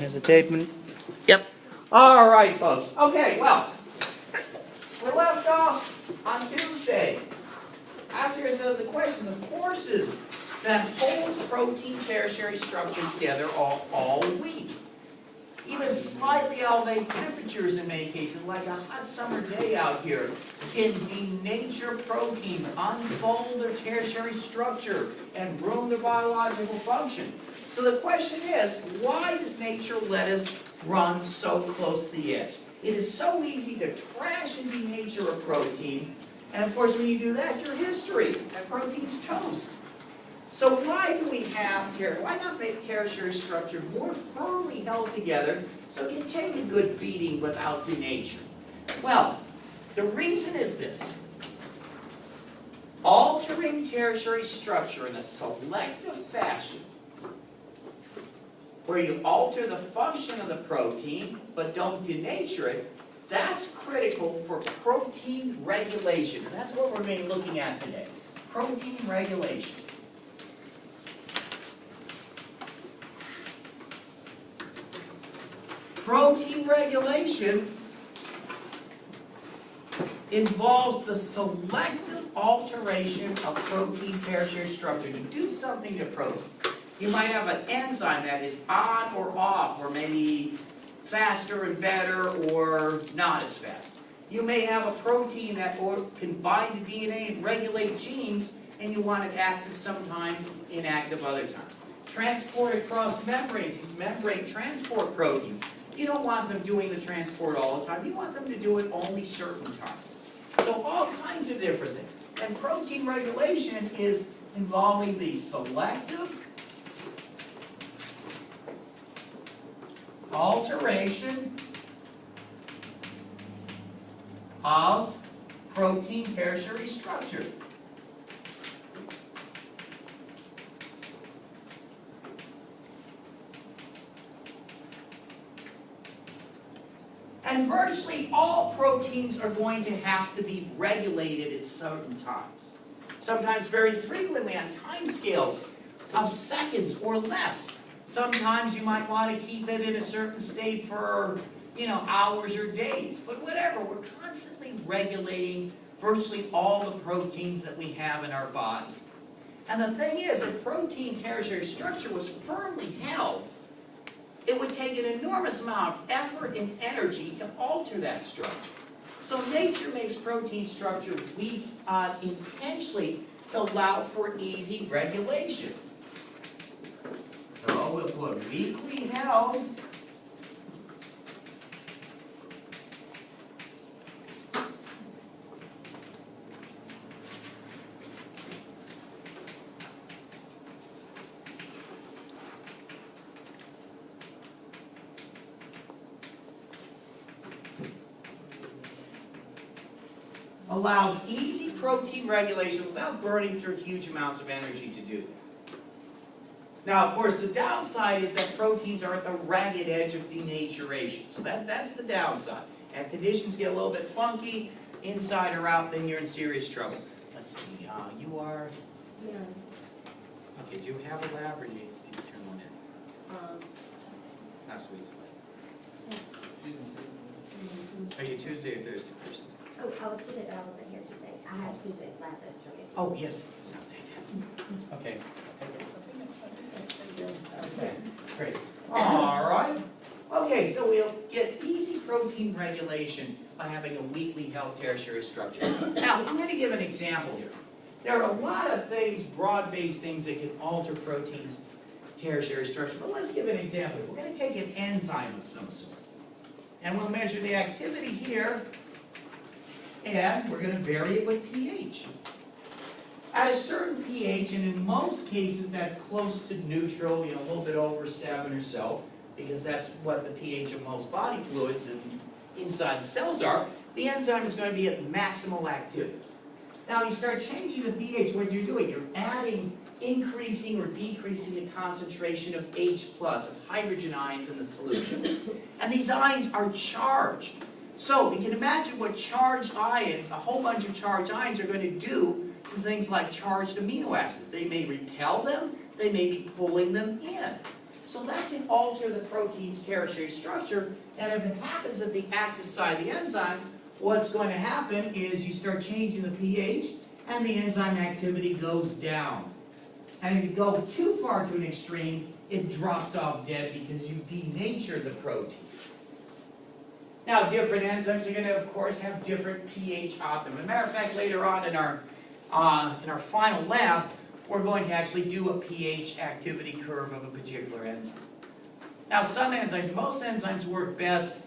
Here's the tape. Yep. All right, folks. Okay, well, we left off on Tuesday. Asking ourselves a question: the forces that hold protein tertiary structure together all week. Even slightly elevated temperatures in many cases, like a hot summer day out here, can denature proteins, unfold their tertiary structure, and ruin their biological function. So the question is, why does nature let us run so close to the edge? It is so easy to trash and denature a protein, and of course when you do that, your history, that protein's toast. So why do we have why not make tertiary structure more firmly held together so it can take a good beating without denature? Well, the reason is this. Altering tertiary structure in a selective fashion, where you alter the function of the protein but don't denature it, that's critical for protein regulation. And that's what we're going to be looking at today. Protein regulation. Protein regulation involves the selective alteration of protein tertiary structure to do something to protein. You might have an enzyme that is on or off, or maybe faster and better, or not as fast. You may have a protein that can bind to DNA and regulate genes, and you want it active sometimes, inactive other times. Transport across membranes, these membrane transport proteins. You don't want them doing the transport all the time. You want them to do it only certain times. So all kinds of different things. And protein regulation is involving the selective alteration of protein tertiary structure. And virtually all proteins are going to have to be regulated at certain times. Sometimes very frequently on time scales of seconds or less. Sometimes you might want to keep it in a certain state for, hours or days. But whatever, we're constantly regulating virtually all the proteins that we have in our body. And the thing is, if protein tertiary structure was firmly held, it would take an enormous amount of effort and energy to alter that structure. So nature makes protein structure weak intentionally to allow for easy regulation. So we'll put weakly held allows easy protein regulation without burning through huge amounts of energy to do that. Now, of course, the downside is that proteins are at the ragged edge of denaturation. So that's the downside. And conditions get a little bit funky, inside or out, then you're in serious trouble. Let's see, you are? Yeah. Okay, do you have a lab or do you turn one in? Last week's lab. Are you Tuesday or Thursday person? Oh, I was Tuesday, but I wasn't here Tuesday. I had Tuesday's lab that showed me. Oh, yes. I'll take that. Okay. Okay, great. All right. Okay, so we'll get easy protein regulation by having a weakly held tertiary structure. Now, I'm going to give an example here. There are a lot of things, broad-based things, that can alter proteins' tertiary structure. But let's give an example. We're going to take an enzyme of some sort. And we'll measure the activity here. And we're going to vary it with pH. At a certain pH, and in most cases that's close to neutral, a little bit over 7 or so, because that's what the pH of most body fluids and inside the cells are, the enzyme is going to be at maximal activity. Now, you start changing the pH, what you're doing, you're adding, increasing or decreasing the concentration of H+, of hydrogen ions in the solution. And these ions are charged. So, you can imagine what charged ions, a whole bunch of charged ions, are going to do to things like charged amino acids. They may repel them, they may be pulling them in. So that can alter the protein's tertiary structure, and if it happens at the active site of the enzyme, what's going to happen is you start changing the pH, and the enzyme activity goes down. And if you go too far to an extreme, it drops off dead because you denature the protein. Now, different enzymes are going to, of course, have different pH optimum. As a matter of fact, later on in our final lab, we're going to actually do a pH activity curve of a particular enzyme. Now, some enzymes, most enzymes work best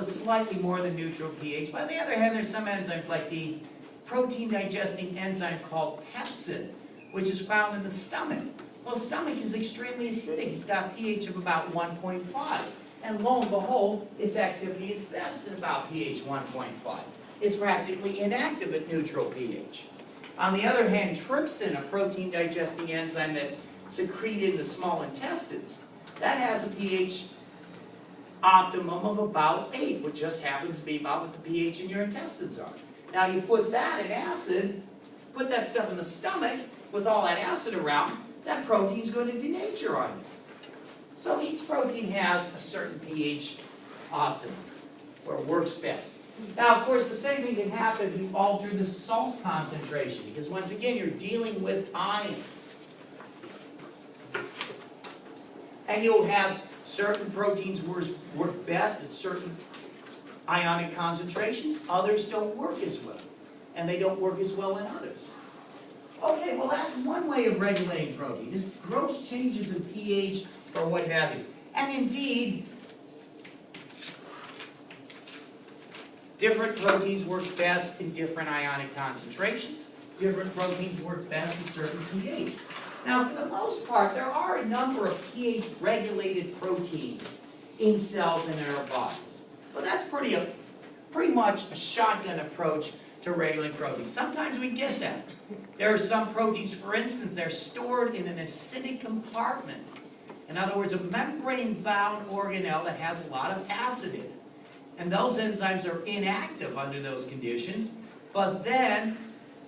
slightly more than neutral pH. But on the other hand, there's some enzymes like the protein digesting enzyme called pepsin, which is found in the stomach. Well, the stomach is extremely acidic. It's got a pH of about 1.5. And lo and behold, its activity is best at about pH 1.5. It's practically inactive at neutral pH. On the other hand, trypsin, a protein digesting enzyme that secreted in the small intestines, that has a pH optimum of about 8, which just happens to be about what the pH in your intestines are. Now you put that in acid, put that stuff in the stomach with all that acid around, that protein's going to denature on you. So each protein has a certain pH optimum, where it works best. Now, of course, the same thing can happen if you alter the salt concentration, because once again, you're dealing with ions. And you'll have certain proteins work best at certain ionic concentrations. Others don't work as well, and they don't work as well in others. Okay, well, that's one way of regulating protein, is gross changes in pH or what have you. And indeed, different proteins work best in different ionic concentrations. Different proteins work best at certain pH. Now, for the most part, there are a number of pH-regulated proteins in cells and in our bodies. But that's pretty much a shotgun approach to regulating proteins. Sometimes we get that. There are some proteins, for instance, they're stored in an acidic compartment. In other words, a membrane-bound organelle that has a lot of acid in it. And those enzymes are inactive under those conditions, but then,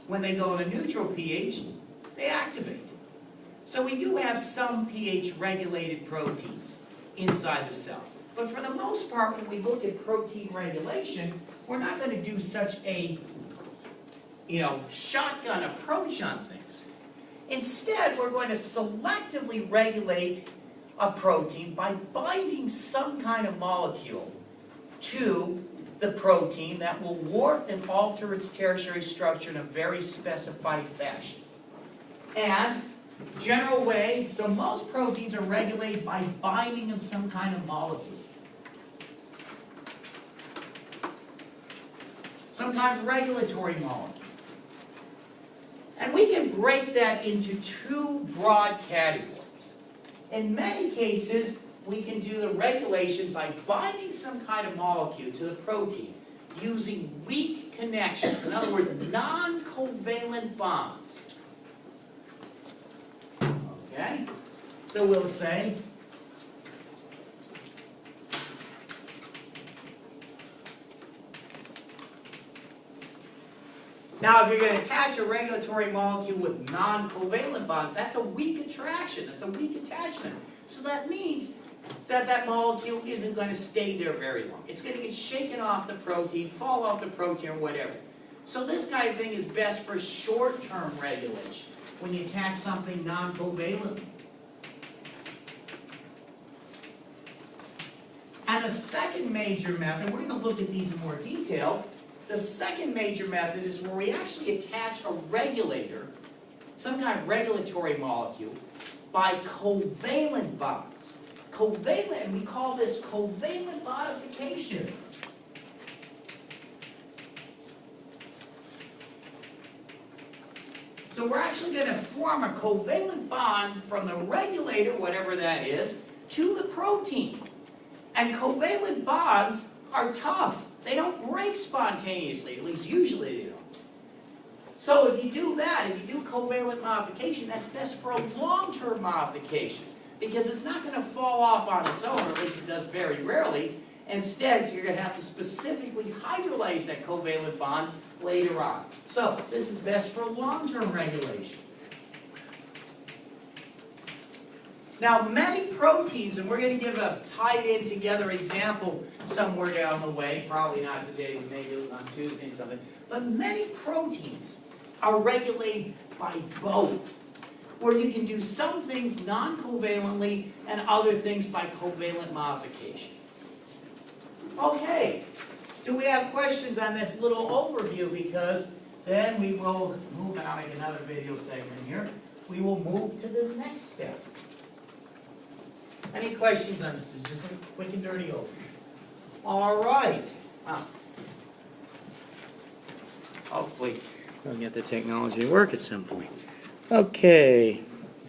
when they go to neutral pH, they activate. So we do have some pH-regulated proteins inside the cell. But for the most part, when we look at protein regulation, we're not going to do such a shotgun approach on things. Instead, we're going to selectively regulate a protein by binding some kind of molecule to the protein that will warp and alter its tertiary structure in a very specified fashion. And general way, so most proteins are regulated by binding of some kind of molecule. Some kind of regulatory molecule. And we can break that into two broad categories. In many cases, we can do the regulation by binding some kind of molecule to the protein using weak connections. In other words, non-covalent bonds. Okay? So we'll say now, if you're going to attach a regulatory molecule with non-covalent bonds, that's a weak attraction. That's a weak attachment. So that means that that molecule isn't going to stay there very long. It's going to get shaken off the protein, fall off the protein, or whatever. So this kind of thing is best for short-term regulation, when you attach something non-covalently. And the second major method, we're going to look at these in more detail. The second major method is where we actually attach a regulator, some kind of regulatory molecule, by covalent bonds. Covalent, and we call this covalent modification. So we're actually going to form a covalent bond from the regulator, whatever that is, to the protein. And covalent bonds are tough. They don't break spontaneously, at least usually they don't. So if you do that, if you do covalent modification, that's best for a long-term modification, because it's not going to fall off on its own, or at least it does very rarely. Instead, you're going to have to specifically hydrolyze that covalent bond later on. So this is best for long-term regulation. Now, many proteins, and we're going to give a tied-in together example somewhere down the way, probably not today, maybe on Tuesday or something, but many proteins are regulated by both, where you can do some things non-covalently and other things by covalent modification. Okay, do we have questions on this little overview? Because then we will move on, like another video segment here. We will move to the next step. Any questions on this? It's just a quick and dirty overview. All right. Wow. Hopefully we'll get the technology to work at some point. Okay.